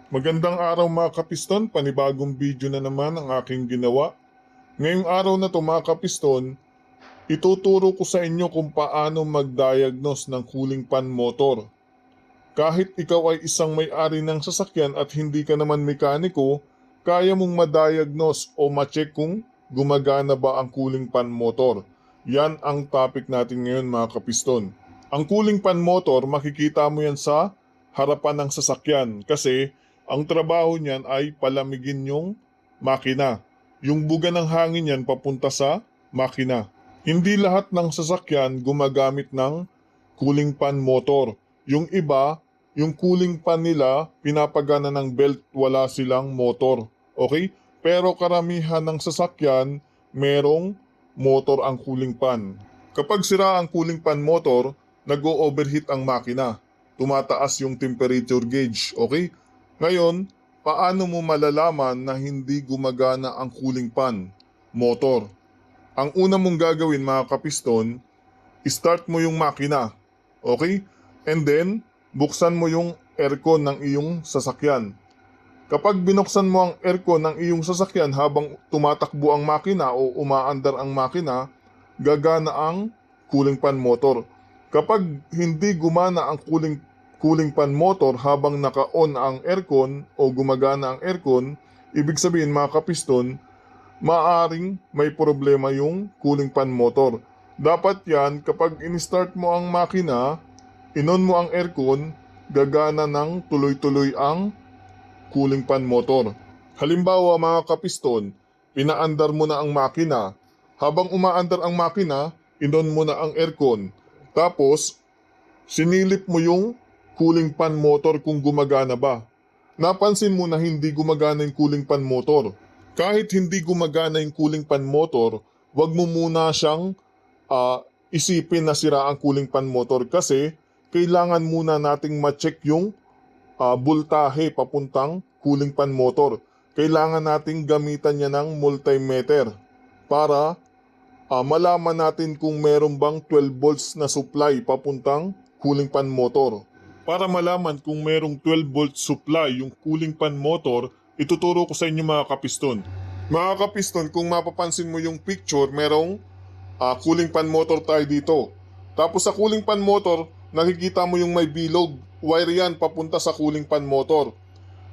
Magandang araw mga kapiston, panibagong video na naman ang aking ginawa. Ngayong araw na to mga kapiston, ituturo ko sa inyo kung paano mag-diagnose ng cooling pan motor. Kahit ikaw ay isang may-ari ng sasakyan at hindi ka naman mekaniko, kaya mong ma-diagnose o ma-check kung gumagana ba ang cooling pan motor. Yan ang topic natin ngayon mga kapiston. Ang cooling pan motor, makikita mo yan sa harapan ng sasakyan kasi ang trabaho niyan ay palamigin yung makina. Yung buga ng hangin yan papunta sa makina. Hindi lahat ng sasakyan gumagamit ng cooling pan motor. Yung iba, yung cooling pan nila pinapagana ng belt, wala silang motor. Okay? Pero karamihan ng sasakyan, merong motor ang cooling pan. Kapag sira ang cooling pan motor, nag-o-overheat ang makina. Tumataas yung temperature gauge. Okay? Ngayon, paano mo malalaman na hindi gumagana ang cooling pan motor? Ang una mong gagawin mga kapiston, start mo yung makina. Okay? And then, buksan mo yung aircon ng iyong sasakyan. Kapag binuksan mo ang aircon ng iyong sasakyan habang tumatakbo ang makina o umaandar ang makina, gagana ang cooling pan motor. Kapag hindi gumana ang cooling pan motor habang naka-on ang aircon o gumagana ang aircon, ibig sabihin mga kapiston, maaring may problema yung cooling pan motor. Dapat yan, kapag in-start mo ang makina, inon mo ang aircon, gagana ng tuloy-tuloy ang cooling pan motor. Halimbawa mga kapiston, pinaandar mo na ang makina. Habang umaandar ang makina, inon mo na ang aircon. Tapos, sinilip mo yung cooling pan motor kung gumagana ba. Napansin mo na hindi gumagana yung cooling pan motor. Kahit hindi gumagana yung cooling pan motor, wag mo muna siyang isipin na sira ang cooling pan motor kasi kailangan muna nating ma-check yung voltahe papuntang cooling pan motor. Kailangan nating gamitan niya ng multimeter para malaman natin kung meron bang 12 volts na supply papuntang cooling pan motor. Para malaman kung merong 12 volt supply yung cooling pan motor, ituturo ko sa inyo mga kapiston. Mga kapiston, kung mapapansin mo yung picture, merong cooling pan motor tayo dito. Tapos sa cooling pan motor, nakikita mo yung may bilog. Wire yan papunta sa cooling pan motor.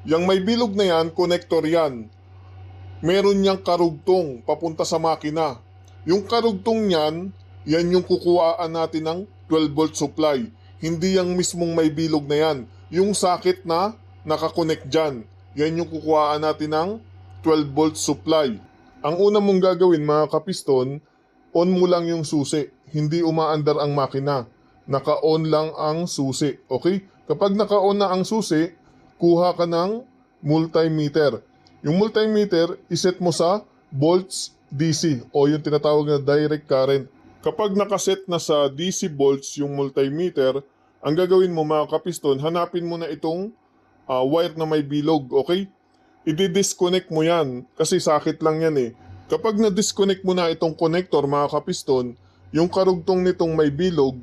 Yung may bilog na yan, connector yan. Meron niyang karugtong papunta sa makina. Yung karugtong niyan, yan yung kukuhaan natin ng 12 volt supply. Hindi yung mismong may bilog na yan. Yung socket na nakakonect dyan. Yan yung kukuhaan natin ng 12 volt supply. Ang una mong gagawin mga kapiston, on mo lang yung susi. Hindi umaandar ang makina. Naka-on lang ang susi. Okay? Kapag naka-on na ang susi, kuha ka ng multimeter. Yung multimeter, iset mo sa volts DC o yung tinatawag na direct current. Kapag nakaset na sa DC volts yung multimeter, ang gagawin mo mga kapiston, hanapin mo na itong wire na may bilog, okay? I-disconnect mo yan kasi sakit lang yan eh. Kapag na-disconnect mo na itong connector mga kapiston, yung karugtong nitong may bilog,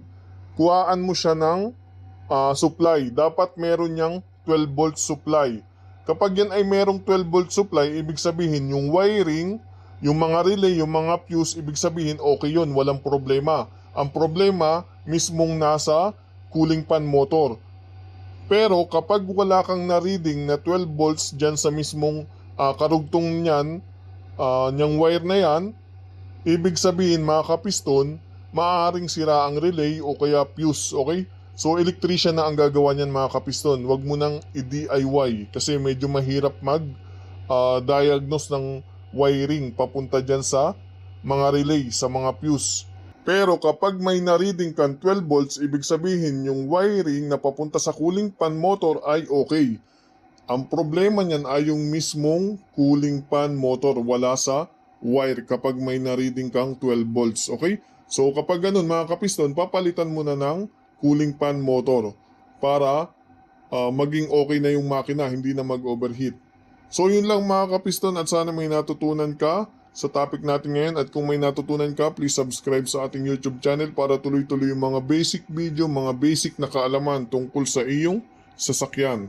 kuhaan mo siya ng supply. Dapat meron niyang 12 volt supply. Kapag yan ay merong 12 volt supply, ibig sabihin yung wiring, yung mga relay, yung mga fuse, ibig sabihin okay yun, walang problema. Ang problema mismong nasa cooling pan motor. Pero kapag wala kang na-reading na 12 volts dyan sa mismong karugtong niyan, niyang wire na yan, ibig sabihin mga kapiston, maaaring sira ang relay o kaya fuse, okay? So electrician na ang gagawa niyan mga kapiston. Huwag mo nang i-DIY kasi medyo mahirap mag-diagnose ng wiring papunta dyan sa mga relay, sa mga fuse. Pero kapag may na-reading kang 12 volts, ibig sabihin yung wiring na papunta sa cooling pan motor ay okay. Ang problema niyan ay yung mismong cooling pan motor, wala sa wire kapag may na-reading kang 12 volts, okay? So kapag ganun mga kapiston, papalitan mo na ng cooling pan motor para maging okay na yung makina, hindi na mag-overheat. So yun lang mga kapiston at sana may natutunan ka sa topic natin ngayon at kung may natutunan ka, please subscribe sa ating YouTube channel para tuloy-tuloy yung mga basic video, mga basic na kaalaman tungkol sa iyong sasakyan.